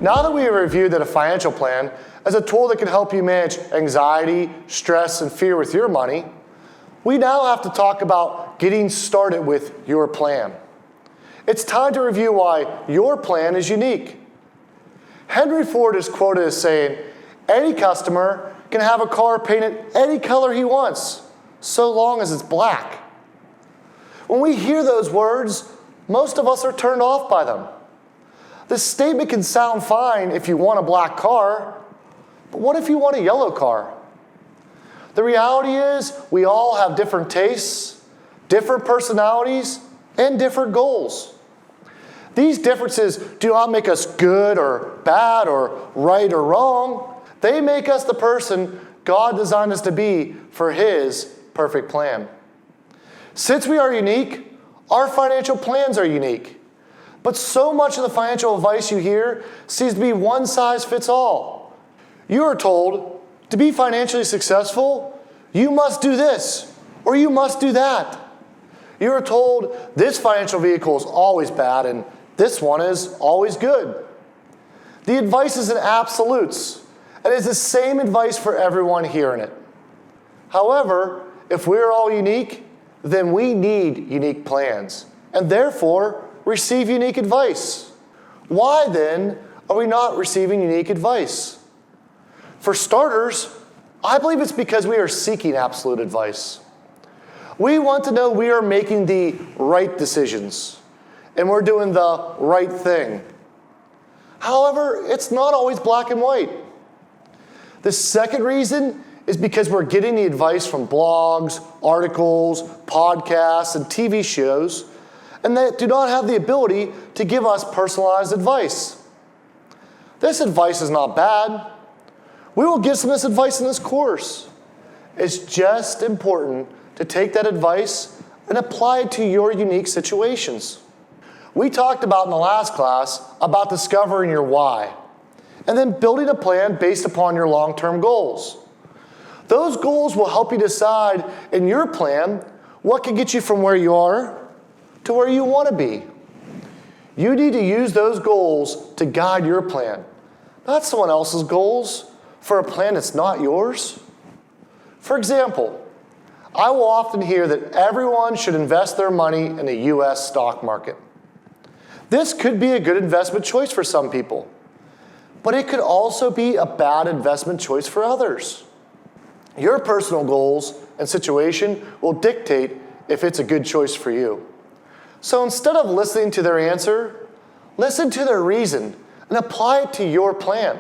Now that we have reviewed that a financial plan is a tool that can help you manage anxiety, stress, and fear with your money, we now have to talk about getting started with your plan. It's time to review why your plan is unique. Henry Ford is quoted as saying, "Any customer can have a car painted any color he wants, so long as it's black." When we hear those words, most of us are turned off by them. This statement can sound fine if you want a black car, but what if you want a yellow car? The reality is we all have different tastes, different personalities, and different goals. These differences do not make us good or bad or right or wrong. They make us the person God designed us to be for His perfect plan. Since we are unique, our financial plans are unique. But so much of the financial advice you hear seems to be one size fits all. You are told to be financially successful, you must do this or you must do that. You are told this financial vehicle is always bad and this one is always good. The advice is in absolutes, and it's the same advice for everyone hearing it. However, if we're all unique, then we need unique plans, and therefore receive unique advice. Why then are we not receiving unique advice? For starters, I believe it's because we are seeking absolute advice. We want to know we are making the right decisions, and we're doing the right thing. However, it's not always black and white. The second reason is because we're getting the advice from blogs, articles, podcasts, and TV shows, and that do not have the ability to give us personalized advice. This advice is not bad. We will give some of this advice in this course. It's just important to take that advice and apply it to your unique situations. We talked about in the last class about discovering your why, and then building a plan based upon your long-term goals. Those goals will help you decide in your plan what can get you from where you are to where you want to be. You need to use those goals to guide your plan, not someone else's goals for a plan that's not yours. For example, I will often hear that everyone should invest their money in the U.S. stock market. This could be a good investment choice for some people, but it could also be a bad investment choice for others. Your personal goals and situation will dictate if it's a good choice for you. So instead of listening to their answer, listen to their reason and apply it to your plan.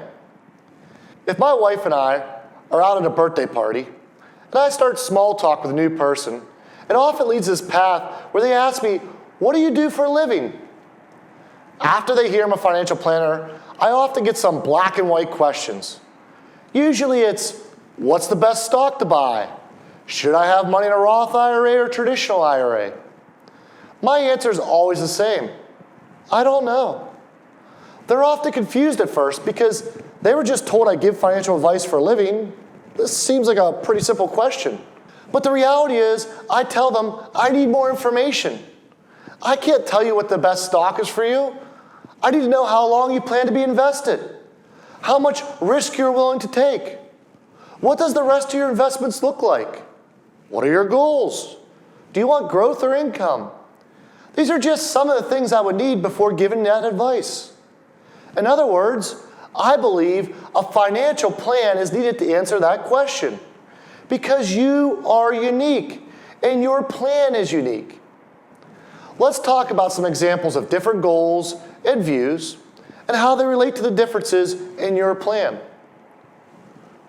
If my wife and I are out at a birthday party and I start small talk with a new person, it often leads this path where they ask me, "What do you do for a living?" After they hear I'm a financial planner, I often get some black and white questions. Usually it's, what's the best stock to buy? Should I have money in a Roth IRA or traditional IRA? My answer is always the same. I don't know. They're often confused at first because they were just told I give financial advice for a living. This seems like a pretty simple question. But the reality is, I tell them I need more information. I can't tell you what the best stock is for you. I need to know how long you plan to be invested, how much risk you're willing to take. What does the rest of your investments look like? What are your goals? Do you want growth or income? These are just some of the things I would need before giving that advice. In other words, I believe a financial plan is needed to answer that question because you are unique and your plan is unique. Let's talk about some examples of different goals and views and how they relate to the differences in your plan.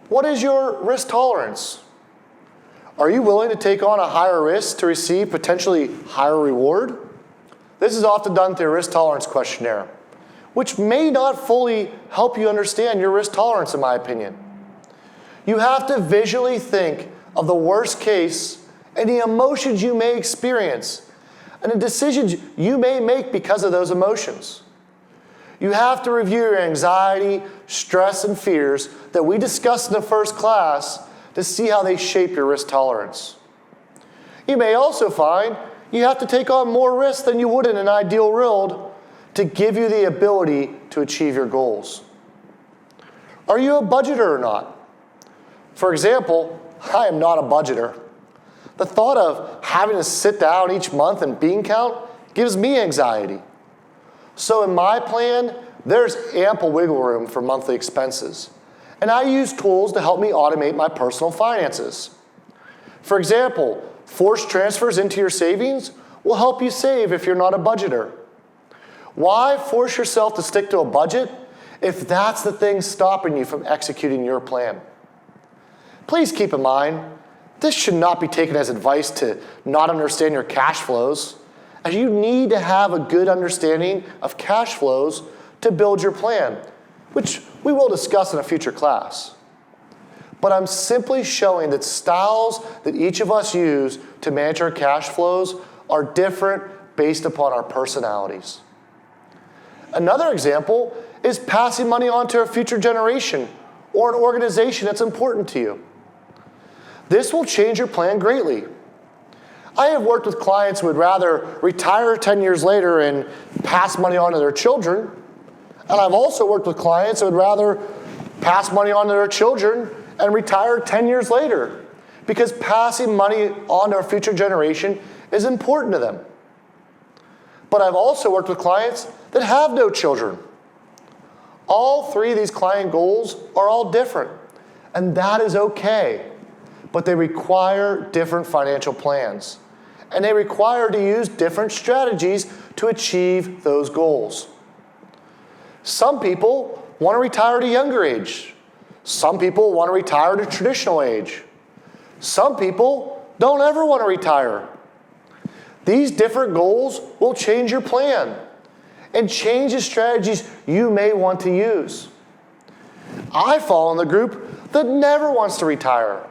What is your risk tolerance? Are you willing to take on a higher risk to receive potentially higher reward? This is often done through a risk tolerance questionnaire, which may not fully help you understand your risk tolerance, in my opinion. You have to visually think of the worst case and the emotions you may experience and the decisions you may make because of those emotions. You have to review your anxiety, stress, and fears that we discussed in the first class to see how they shape your risk tolerance. You may also find you have to take on more risk than you would in an ideal world to give you the ability to achieve your goals. Are you a budgeter or not? For example, I am not a budgeter. The thought of having to sit down each month and bean count gives me anxiety. So in my plan, there's ample wiggle room for monthly expenses. And I use tools to help me automate my personal finances. For example, forced transfers into your savings will help you save if you're not a budgeter. Why force yourself to stick to a budget if that's the thing stopping you from executing your plan? Please keep in mind, this should not be taken as advice to not understand your cash flows, as you need to have a good understanding of cash flows to build your plan, which we will discuss in a future class. But I'm simply showing that styles that each of us use to manage our cash flows are different based upon our personalities. Another example is passing money on to a future generation or an organization that's important to you. This will change your plan greatly. I have worked with clients who would rather retire 10 years later and pass money on to their children. And I've also worked with clients who would rather pass money on to their children and retire 10 years later, because passing money on to a future generation is important to them. But I've also worked with clients that have no children. All three of these client goals are all different, and that is okay. But they require different financial plans, and they require to use different strategies to achieve those goals. Some people want to retire at a younger age. Some people want to retire at a traditional age. Some people don't ever want to retire. These different goals will change your plan and change the strategies you may want to use. I fall in the group that never wants to retire.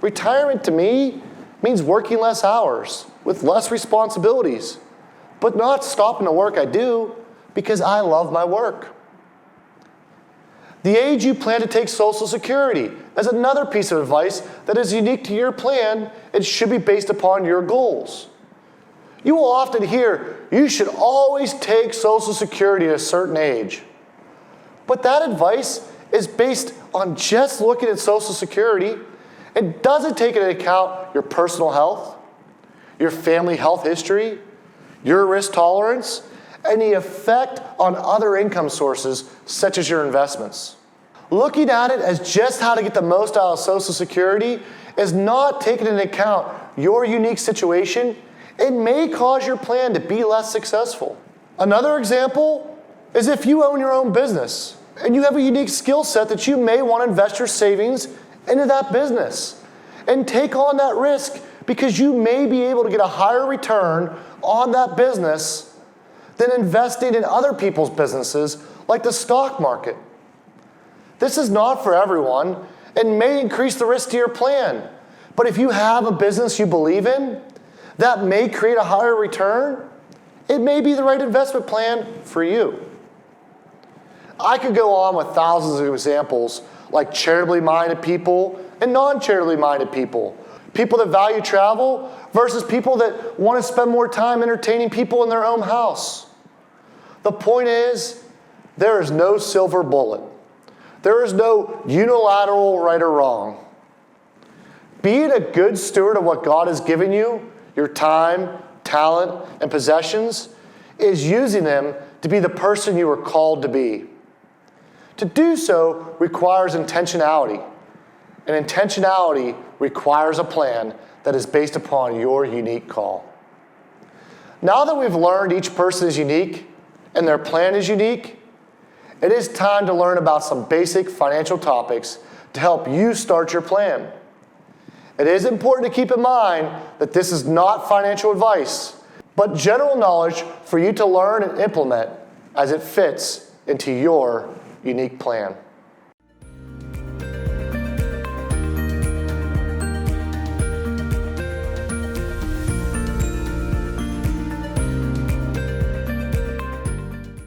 Retirement to me means working less hours with less responsibilities, but not stopping the work I do because I love my work. The age you plan to take Social Security is another piece of advice that is unique to your plan and should be based upon your goals. You will often hear, you should always take Social Security at a certain age. But that advice is based on just looking at Social Security and doesn't take into account your personal health, your family health history, your risk tolerance, and the effect on other income sources such as your investments. Looking at it as just how to get the most out of Social Security is not taking into account your unique situation. It may cause your plan to be less successful. Another example is if you own your own business and you have a unique skill set that you may want to invest your savings into that business and take on that risk because you may be able to get a higher return on that business than investing in other people's businesses like the stock market. This is not for everyone and may increase the risk to your plan. But if you have a business you believe in that may create a higher return, it may be the right investment plan for you. I could go on with thousands of examples like charitably minded people and non-charitably minded people. People that value travel versus people that want to spend more time entertaining people in their own house. The point is, there is no silver bullet. There is no unilateral right or wrong. Being a good steward of what God has given you, your time, talent, and possessions, is using them to be the person you were called to be. To do so requires intentionality, and intentionality requires a plan that is based upon your unique call. Now that we've learned each person is unique and their plan is unique, it is time to learn about some basic financial topics to help you start your plan. It is important to keep in mind that this is not financial advice, but general knowledge for you to learn and implement as it fits into your unique plan.